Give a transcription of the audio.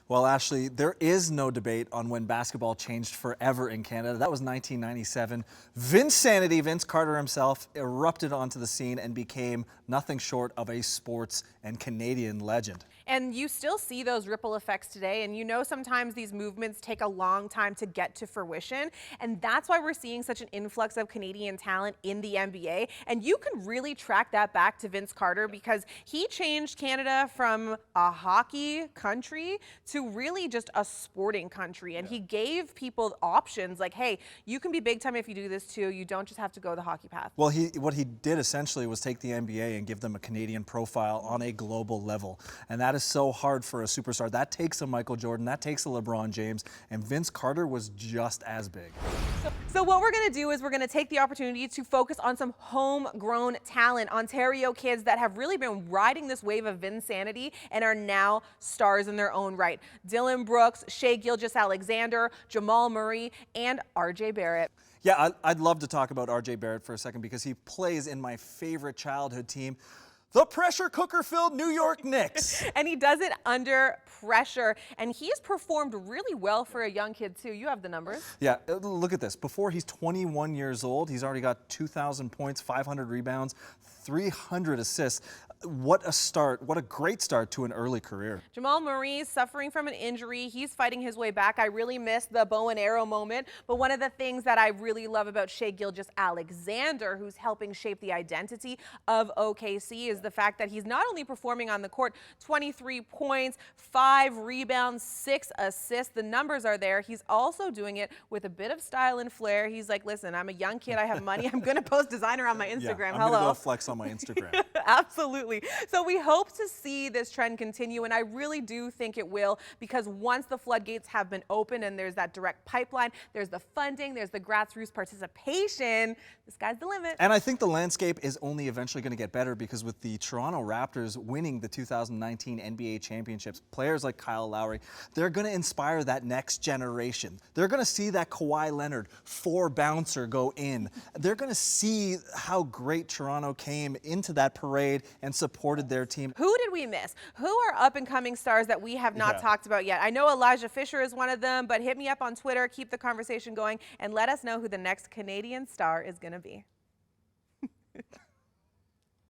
Well, Ashley, there is no debate on when basketball changed forever in Canada. That was 1997. Vince Carter himself, erupted onto the scene and became nothing short of a sports and Canadian legend. And you still see those ripple effects today. And you know, sometimes these movements take a long time to get to fruition. And that's why we're seeing such an influx of Canadian talent in the NBA. And you can really track that back to Vince Carter because he changed Canada from a hockey country to really just a sporting country. And he gave people options like, hey, you can be big time if you do this too. You don't just have to go the hockey path. Well, what he did essentially was take the NBA and give them a Canadian profile on a global level. And that is so hard for a superstar. That takes a Michael Jordan, that takes a LeBron James, and Vince Carter was just as big. So what we're going to do is we're going to take the opportunity to focus on some homegrown talent, Ontario kids that have really been riding this wave of Vinsanity and are now stars in their own right. Dylan Brooks, Shai Gilgeous-Alexander, Jamal Murray, and RJ Barrett. Yeah, I'd love to talk about RJ Barrett for a second because he plays in my favorite childhood team, the pressure cooker-filled New York Knicks. And he does it under pressure. And he's performed really well for a young kid, too. You have the numbers. Yeah, look at this. Before he's 21 years old, he's already got 2,000 points, 500 rebounds, 300 assists. What a start. What a great start to an early career. Jamal Murray suffering from an injury. He's fighting his way back. I really missed the bow and arrow moment. But one of the things that I really love about Shai Gilgeous-Alexander, who's helping shape the identity of OKC, is the fact that he's not only performing on the court, 23 points, 5 rebounds, 6 assists. The numbers are there. He's also doing it with a bit of style and flair. He's like, listen, I'm a young kid. I have money. I'm going to post designer on my Instagram. Yeah, I'm going to go flex on my Instagram. Absolutely. So we hope to see this trend continue, and I really do think it will, because once the floodgates have been opened and there's that direct pipeline, there's the funding, there's the grassroots participation, the sky's the limit. And I think the landscape is only eventually going to get better because with the Toronto Raptors winning the 2019 NBA championships, players like Kyle Lowry, they're going to inspire that next generation. They're going to see that Kawhi Leonard 4-bouncer go in. They're going to see how great Toronto came into that parade and supported their team. Who did we miss? Who are up-and-coming stars that we have not talked about yet? I know Elijah Fisher is one of them, but hit me up on Twitter, keep the conversation going, and let us know who the next Canadian star is going to be.